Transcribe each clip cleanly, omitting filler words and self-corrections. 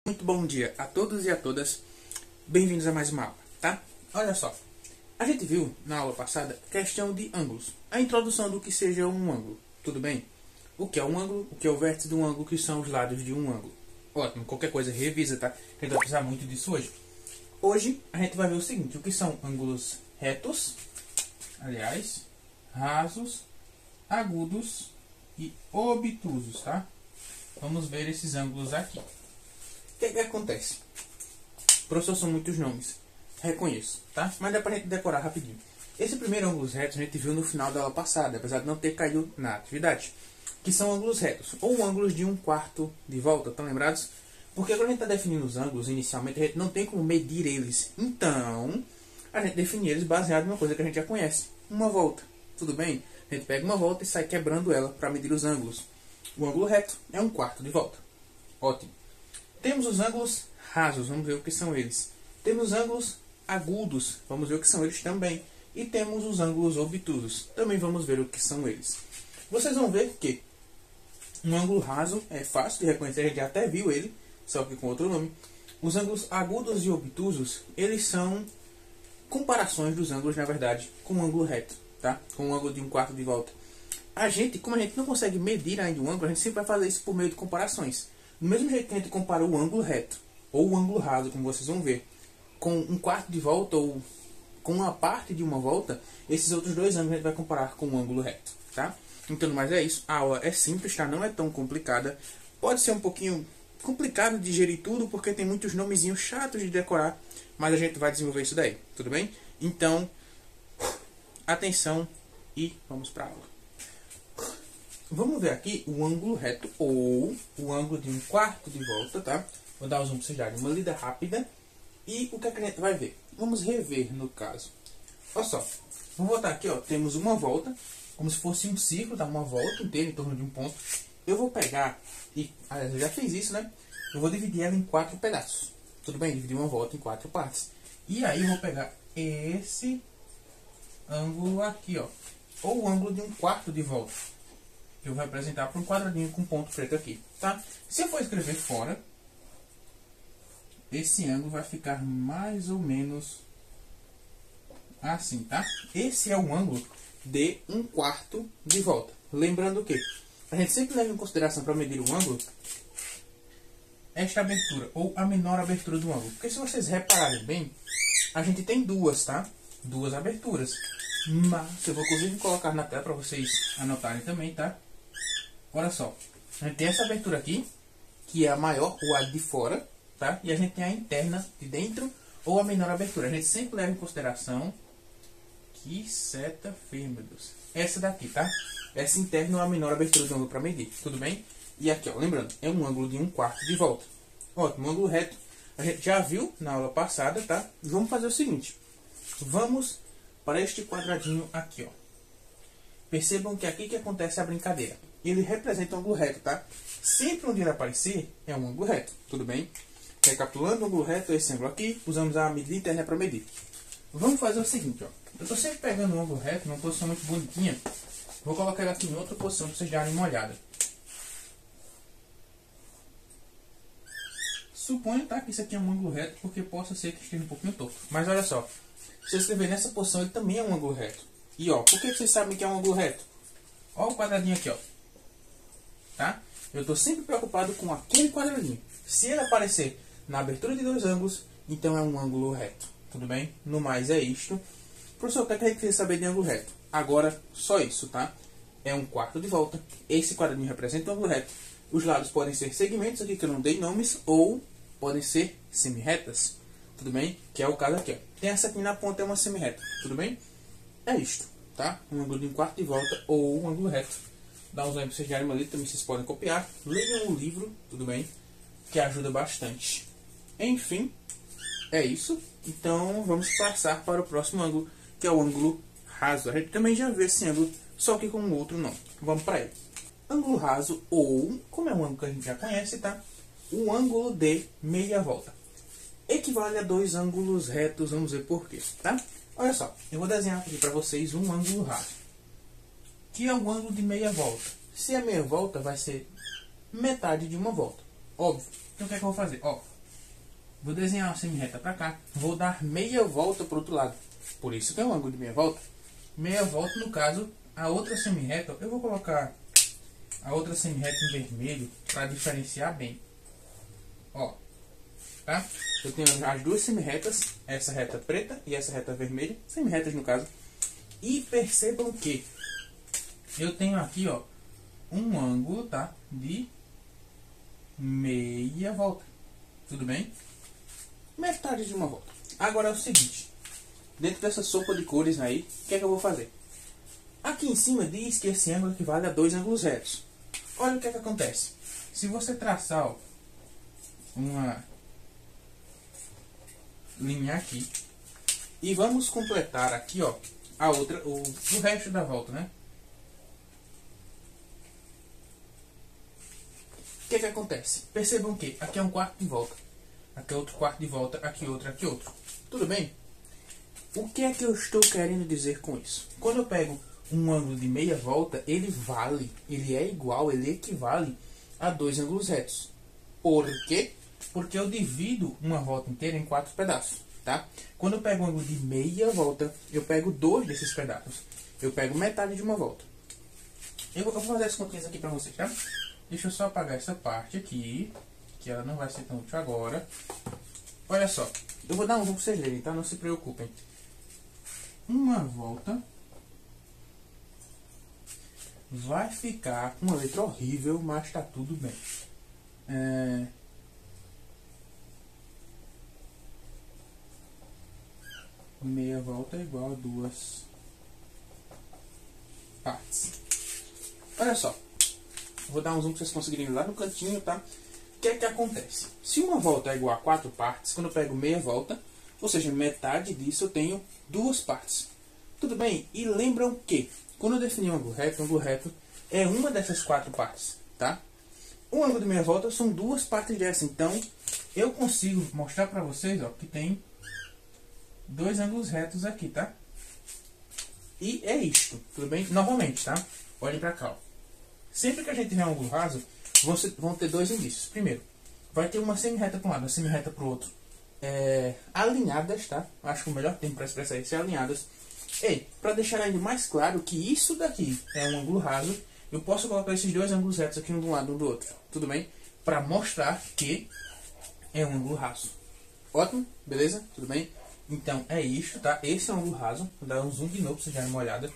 Muito bom dia a todos e a todas. Bem-vindos a mais uma aula, tá? Olha só. A gente viu na aula passada questão de ângulos. A introdução do que seja um ângulo. Tudo bem? O que é um ângulo? O que é o vértice de um ângulo? O que são os lados de um ângulo? Ótimo. Qualquer coisa, revisa, tá? A gente vai precisar muito disso hoje. Hoje a gente vai ver o seguinte. O que são ângulos retos, aliás, rasos, agudos e obtusos, tá? Vamos ver esses ângulos aqui. O que acontece? Professor, são muitos nomes. Reconheço, tá? Mas dá pra gente decorar rapidinho. Esse primeiro ângulos retos a gente viu no final da aula passada, apesar de não ter caído na atividade. Que são ângulos retos, ou ângulos de 1/4 de volta, estão lembrados? Porque quando a gente está definindo os ângulos, inicialmente a gente não tem como medir eles. Então, a gente define eles baseado em uma coisa que a gente já conhece. Uma volta, tudo bem? A gente pega uma volta e sai quebrando ela para medir os ângulos. O ângulo reto é 1/4 de volta. Ótimo. Temos os ângulos rasos, vamos ver o que são eles. Temos ângulos agudos, vamos ver o que são eles também. E temos os ângulos obtusos, também vamos ver o que são eles. Vocês vão ver que um ângulo raso é fácil de reconhecer, a gente já até viu ele, só que com outro nome. Os ângulos agudos e obtusos, eles são comparações dos ângulos, na verdade, com o ângulo reto, tá? Com o ângulo de 1/4 de volta. Como a gente não consegue medir ainda um ângulo, a gente sempre vai fazer isso por meio de comparações. Do mesmo jeito que a gente compara o ângulo reto, ou o ângulo raso, como vocês vão ver, com 1/4 de volta, ou com uma parte de uma volta, esses outros dois ângulos a gente vai comparar com o ângulo reto, tá? Então, mas é isso. A aula é simples, tá? Não é tão complicada. Pode ser um pouquinho complicado de digerir tudo, porque tem muitos nomezinhos chatos de decorar, mas a gente vai desenvolver isso daí, tudo bem? Então, atenção e vamos para a aula. Vamos ver aqui o ângulo reto, ou o ângulo de 1/4 de volta, tá? Vou dar um zoom para vocês darem uma lida rápida. E o que, é que a gente vai ver? Vamos rever, no caso. Olha só. Vou botar aqui, ó. Temos uma volta, como se fosse um círculo, dá uma volta inteira em torno de um ponto. Eu vou pegar, e aliás, eu já fiz isso, né? Eu vou dividir ela em 4 pedaços. Tudo bem? Dividir uma volta em 4 partes. E aí eu vou pegar esse ângulo aqui, ó. Ou o ângulo de 1/4 de volta. Eu vou representar por um quadradinho com ponto preto aqui, tá? Se eu for escrever fora, esse ângulo vai ficar mais ou menos assim, tá? Esse é o ângulo de 1/4 de volta. Lembrando que a gente sempre leva em consideração para medir o ângulo esta abertura, ou a menor abertura do ângulo. Porque se vocês repararem bem, a gente tem duas, tá? Duas aberturas. Mas eu vou inclusive colocar na tela para vocês anotarem também, tá? Olha só, a gente tem essa abertura aqui, que é a maior, ou a de fora, tá? E a gente tem a interna de dentro, ou a menor abertura. A gente sempre leva em consideração, que seta feia, meu Deus. Essa daqui, tá? Essa interna ou a menor abertura do ângulo para medir, tudo bem? E aqui, ó, lembrando, é um ângulo de 1/4 de volta. Ótimo, ângulo reto, a gente já viu na aula passada, tá? Vamos fazer o seguinte, vamos para este quadradinho aqui, ó. Percebam que aqui que acontece a brincadeira. Ele representa um ângulo reto, tá? Sempre onde ele aparecer é um ângulo reto, tudo bem? Recapitulando, o ângulo reto é esse ângulo aqui, usamos a medida interna para medir. Vamos fazer o seguinte, ó. Eu estou sempre pegando um ângulo reto, numa posição muito bonitinha. Vou colocar ele aqui em outra posição para vocês darem uma olhada. Suponho, tá, que isso aqui é um ângulo reto, porque possa ser que esteja um pouquinho torto. Mas olha só, se eu escrever nessa posição, ele também é um ângulo reto. E ó, por que vocês sabem que é um ângulo reto? Ó o quadradinho aqui, ó. Tá? Eu estou sempre preocupado com aquele quadradinho. Se ele aparecer na abertura de dois ângulos, então é um ângulo reto. Tudo bem? No mais é isto. Professor, o que é que a gente precisa saber de ângulo reto? Agora, só isso, tá? É 1/4 de volta. Esse quadradinho representa um ângulo reto. Os lados podem ser segmentos aqui que eu não dei nomes, ou podem ser semi-retas. Tudo bem? Que é o caso aqui, ó. Tem essa aqui na ponta, é uma semi-reta. Tudo bem? É isto, tá? Um ângulo de 1/4 de volta ou um ângulo reto. Dá um zoom para vocês darem uma lida, também vocês podem copiar. Leiam o livro, tudo bem? Que ajuda bastante. Enfim, é isso. Então, vamos passar para o próximo ângulo, que é o ângulo raso. A gente também já vê esse ângulo, só que com um outro nome. Vamos para ele. Ângulo raso, ou, como é um ângulo que a gente já conhece, tá? O ângulo de meia volta. Equivale a dois ângulos retos, vamos ver por quê, tá? Olha só, eu vou desenhar aqui para vocês um ângulo raso, que é o ângulo de meia volta. Se a meia volta vai ser metade de uma volta, óbvio. Então o que é que eu vou fazer? Ó, Vou desenhar uma semi-reta para cá. Vou dar meia volta para o outro lado. Por isso que é um ângulo de meia volta. Meia volta, no caso, a outra semi-reta. Eu vou colocar a outra semi-reta em vermelho para diferenciar bem. Ó, tá? Eu tenho as duas semi-retas, essa reta preta e essa reta vermelha, semi-retas no caso. E percebam que eu tenho aqui, ó, um ângulo, tá? De meia volta. Tudo bem? Metade de uma volta. Agora é o seguinte. Dentro dessa sopa de cores aí, o que é que eu vou fazer? Aqui em cima diz que esse ângulo equivale a 2 ângulos retos. Olha o que é que acontece. Se você traçar, ó, uma linha aqui. E vamos completar aqui, ó, a outra, o resto da volta, né? O que é que acontece? Percebam que aqui é um quarto de volta. Aqui é outro quarto de volta, aqui outro, aqui outro. Tudo bem? O que é que eu estou querendo dizer com isso? Quando eu pego um ângulo de meia volta, ele vale, ele é igual, ele equivale a 2 ângulos retos. Por quê? Porque eu divido uma volta inteira em 4 pedaços, tá? Quando eu pego um ângulo de meia volta, eu pego 2 desses pedaços. Eu pego metade de uma volta. Eu vou fazer as continhas aqui pra vocês, tá? Deixa eu só apagar essa parte aqui, que ela não vai ser tão útil agora. Olha só, eu vou dar um zoom pra vocês lerem, tá? Não se preocupem. Uma volta vai ficar uma letra horrível, mas tá tudo bem. Meia volta é igual a 2 partes. Olha só. Vou dar um zoom para vocês conseguirem ir lá no cantinho, tá? O que é que acontece? Se uma volta é igual a 4 partes, quando eu pego meia volta, ou seja, metade disso eu tenho 2 partes. Tudo bem? E lembram que, quando eu defini um ângulo reto é uma dessas 4 partes, tá? Um ângulo de meia volta são 2 partes dessa. Então, eu consigo mostrar para vocês, ó, que tem 2 ângulos retos aqui, tá? E é isto, tudo bem? Novamente, tá? Olhem para cá, ó. Sempre que a gente tiver um ângulo raso, vão ter 2 indícios. Primeiro, vai ter uma semi-reta para um lado, uma semi-reta para o outro. Alinhadas, tá? Acho que o melhor termo para expressar isso é alinhadas. E, para deixar ainda mais claro que isso daqui é um ângulo raso, eu posso colocar esses 2 ângulos retos aqui um do lado e um do outro. Tudo bem? Para mostrar que é um ângulo raso. Ótimo? Beleza? Tudo bem? Então, é isso, tá? Esse é um ângulo raso. Vou dar um zoom de novo para vocês darem uma olhada.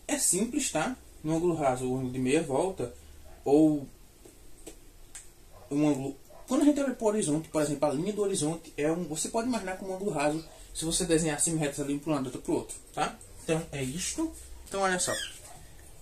É simples, tá? No ângulo raso, o ângulo de meia volta, ou um ângulo... Quando a gente olha para o horizonte, por exemplo, a linha do horizonte, você pode imaginar como um ângulo raso, se você desenhar semi-retas ali para um lado e outro para o outro, tá? Então, é isto. Então, olha só.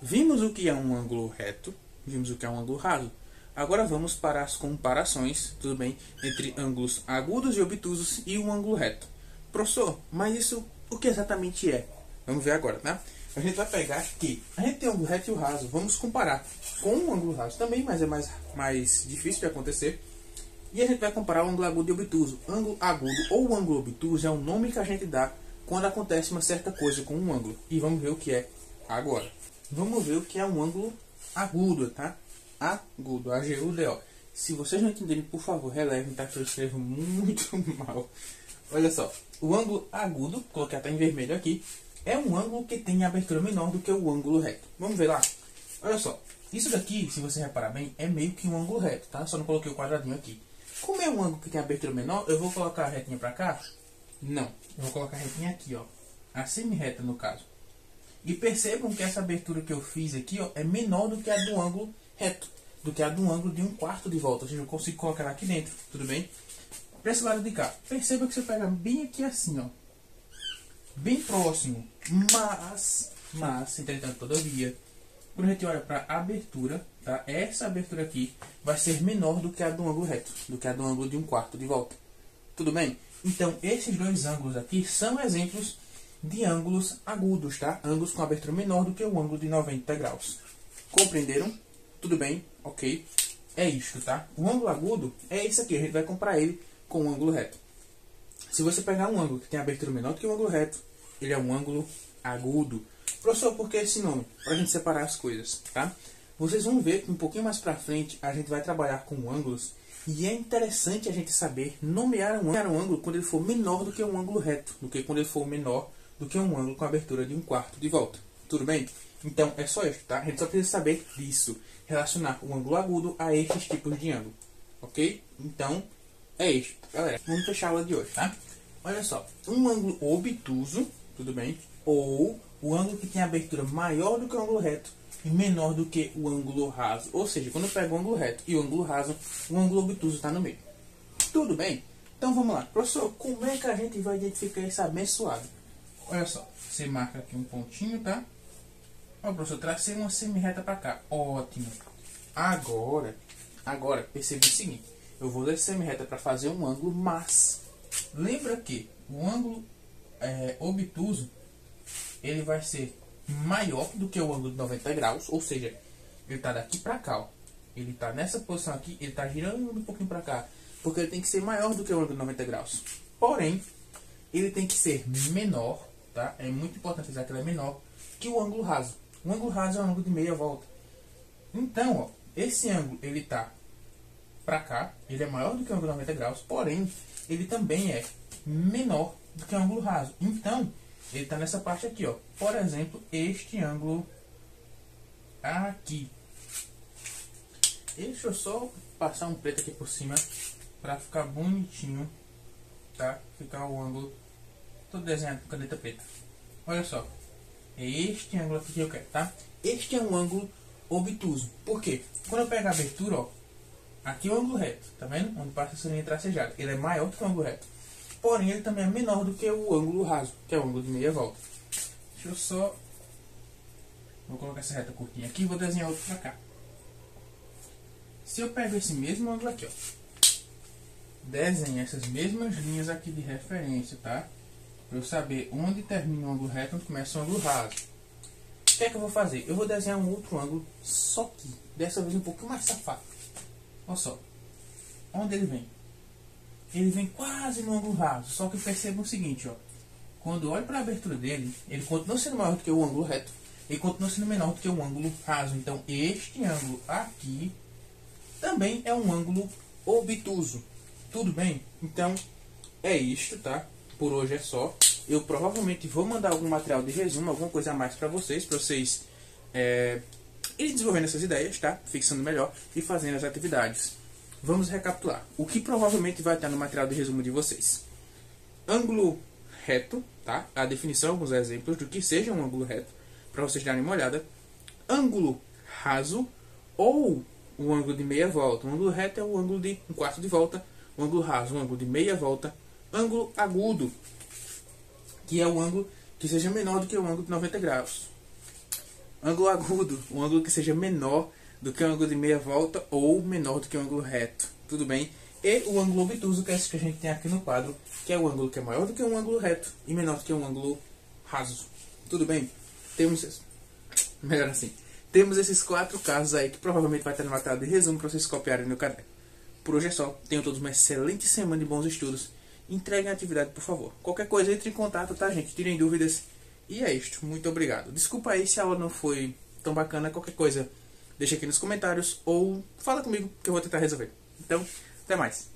Vimos o que é um ângulo reto, vimos o que é um ângulo raso. Agora vamos para as comparações, tudo bem, entre ângulos agudos e obtusos e um ângulo reto. Professor, mas isso, o que exatamente é? Vamos ver agora, tá? A gente vai pegar aqui, a gente tem o ângulo reto e o raso, vamos comparar com o ângulo raso também, mas é mais difícil de acontecer. E a gente vai comparar o ângulo agudo e obtuso. Ângulo agudo ou ângulo obtuso é o nome que a gente dá quando acontece uma certa coisa com um ângulo. E vamos ver o que é agora. Vamos ver o que é um ângulo agudo, tá? Agudo, A-G-U-D-O. Se vocês não entenderem, por favor, relevem, tá? Que eu escrevo muito mal. Olha só, o ângulo agudo, coloquei até em vermelho aqui, é um ângulo que tem abertura menor do que o ângulo reto. Vamos ver lá? Olha só, isso daqui, se você reparar bem, é meio que um ângulo reto, tá? Só não coloquei o quadradinho aqui. Como é um ângulo que tem abertura menor, eu vou colocar a retinha pra cá? Não, eu vou colocar a retinha aqui, ó. A semi-reta, no caso. E percebam que essa abertura que eu fiz aqui, ó, é menor do que a do ângulo reto. Do que a do ângulo de 1/4 de volta. Ou seja, eu consigo colocar ela aqui dentro, tudo bem? Para esse lado de cá, perceba que você pega bem aqui assim, ó. Bem próximo, mas, entretanto, todavia, quando a gente olha para a abertura, tá? Essa abertura aqui vai ser menor do que a do ângulo reto, do que a do ângulo de 1/4 de volta. Tudo bem? Então, esses 2 ângulos aqui são exemplos de ângulos agudos, tá? Ângulos com abertura menor do que o ângulo de 90 graus. Compreenderam? Tudo bem? Ok? É isto, tá? O ângulo agudo é esse aqui, a gente vai comparar ele com o ângulo reto. Se você pegar um ângulo que tem abertura menor do que o ângulo reto, ele é um ângulo agudo. Professor, por que esse nome? Para a gente separar as coisas, tá? Vocês vão ver que um pouquinho mais para frente a gente vai trabalhar com ângulos E é interessante a gente saber nomear um ângulo quando ele for menor do que um ângulo reto, do que quando ele for menor do que um ângulo com abertura de 1/4 de volta. Tudo bem? Então é só isso, tá? A gente só precisa saber disso, relacionar o ângulo agudo a estes tipos de ângulo. Ok? Então é isso, galera. Vamos fechar a aula de hoje, tá? Olha só, um ângulo obtuso, tudo bem? Ou o ângulo que tem abertura maior do que o ângulo reto e menor do que o ângulo raso. Ou seja, quando eu pego o ângulo reto e o ângulo raso, o ângulo obtuso está no meio. Tudo bem? Então vamos lá. Professor, como é que a gente vai identificar esse abençoado? Olha só, você marca aqui um pontinho, tá? Ó, professor, tracei uma semi-reta para cá. Ótimo. Agora, perceba o seguinte. Eu vou usar essa semi-reta para fazer um ângulo, mas lembra que o ângulo obtuso, ele vai ser maior do que o ângulo de 90 graus, ou seja, ele está daqui para cá, ó. Ele está nessa posição aqui, ele está girando um pouquinho para cá, porque ele tem que ser maior do que o ângulo de 90 graus. Porém, ele tem que ser menor, tá? É muito importante dizer que ele é menor que o ângulo raso. O ângulo raso é um ângulo de meia volta. Então, ó, esse ângulo, ele está para cá, ele é maior do que o ângulo de 90 graus, porém, ele também é menor do que o ângulo raso. Então, ele está nessa parte aqui, ó. Por exemplo, este ângulo aqui. Deixa eu só passar um preto aqui por cima para ficar bonitinho, tá? Ficar o ângulo todo desenhado com caneta preta. Olha só. É este ângulo aqui que eu quero, tá? Este é um ângulo obtuso. Por quê? Quando eu pego a abertura, ó, aqui é o ângulo reto, tá vendo? Onde passa essa linha tracejada. Ele é maior do que o ângulo reto. Porém, ele também é menor do que o ângulo raso, que é o ângulo de meia volta. Deixa eu só... Vou colocar essa reta curtinha aqui e vou desenhar outro pra cá. Se eu pego esse mesmo ângulo aqui, ó, desenho essas mesmas linhas aqui de referência, tá? Para eu saber onde termina o ângulo reto e onde começa o ângulo raso. O que é que eu vou fazer? Eu vou desenhar um outro ângulo, só que dessa vez um pouquinho mais safado. Olha só. Onde ele vem? Ele vem quase no ângulo raso. Só que perceba o seguinte, ó. Quando eu olho para a abertura dele, ele continua sendo maior do que o ângulo reto. Ele continua sendo menor do que o ângulo raso. Então, este ângulo aqui também é um ângulo obtuso. Tudo bem? Então, é isto, tá? Por hoje é só. Eu provavelmente vou mandar algum material de resumo, alguma coisa a mais para vocês irem desenvolvendo essas ideias, tá? Fixando melhor e fazendo as atividades. Vamos recapitular. O que provavelmente vai estar no material de resumo de vocês? Ângulo reto, tá? A definição, alguns exemplos do que seja um ângulo reto, para vocês darem uma olhada. Ângulo raso ou o ângulo de meia volta. O ângulo reto é o ângulo de 1/4 de volta. O ângulo raso, o ângulo de meia volta. Ângulo agudo, que é o ângulo que seja menor do que o ângulo de 90 graus. Ângulo agudo, um ângulo que seja menor do que o ângulo de meia volta ou menor do que o ângulo reto. Tudo bem? E o ângulo obtuso, que é esse que a gente tem aqui no quadro, que é o ângulo que é maior do que um ângulo reto e menor do que um ângulo raso. Tudo bem? Melhor assim. Temos esses 4 casos aí que provavelmente vai estar no material de resumo para vocês copiarem no caderno. Por hoje é só. Tenham todos uma excelente semana de bons estudos. Entreguem a atividade, por favor. Qualquer coisa, entre em contato, tá, gente? Tirem dúvidas. E é isto. Muito obrigado. Desculpa aí se a aula não foi tão bacana. Qualquer coisa, deixa aqui nos comentários ou fala comigo que eu vou tentar resolver. Então, até mais.